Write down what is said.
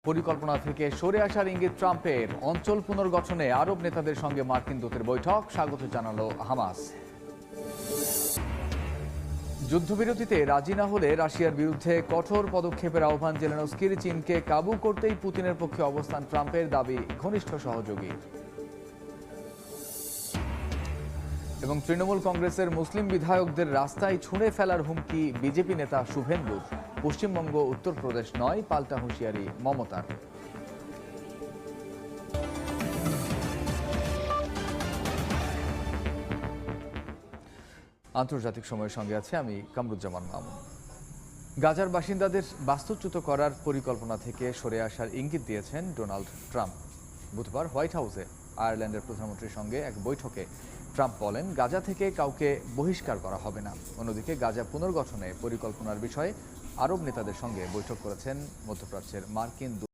পরিকল্পনা থেকে সরে আসার ইঙ্গিত ট্রাম্পের। অঞ্চল পুনর্গঠনে আরব নেতাদের সঙ্গে মার্কিন দূতের বৈঠক, স্বাগত জানালো হামাস। যুদ্ধবিরতিতে রাজি না হলে রাশিয়ার বিরুদ্ধে কঠোর পদক্ষেপের আহ্বান জেলেনস্কির। চীনকে কাবু করতেই পুতিনের পক্ষে অবস্থান ট্রাম্পের, দাবি ঘনিষ্ঠ সহযোগী। এবং তৃণমূল কংগ্রেসের মুসলিম বিধায়কদের রাস্তায় ছুঁড়ে ফেলার হুমকি বিজেপি নেতা শুভেন্দুর। পশ্চিমবঙ্গ উত্তরপ্রদেশ নয়, পাল্টা হুঁশিয়ারি মমতার। আন্তর্জাতিক সময়ের সঙ্গে আছে আমি কামরুজ্জামান মামুন। গাজার বাসিন্দাদের বাস্তুচ্যুত করার পরিকল্পনা থেকে সরে আসার ইঙ্গিত দিয়েছেন ডোনাল্ড ট্রাম্প। বুধবার হোয়াইট হাউসে আয়ারল্যান্ডের প্রধানমন্ত্রীর সঙ্গে এক বৈঠকে ট্রাম্প বলেন, গাজা থেকে কাউকে বহিষ্কার করা হবে না। অন্যদিকে গাজা পুনর্গঠনে পরিকল্পনার বিষয়ে আরব নেতাদের সঙ্গে বৈঠক করেছেন মধ্যপ্রাচ্যের মার্কিন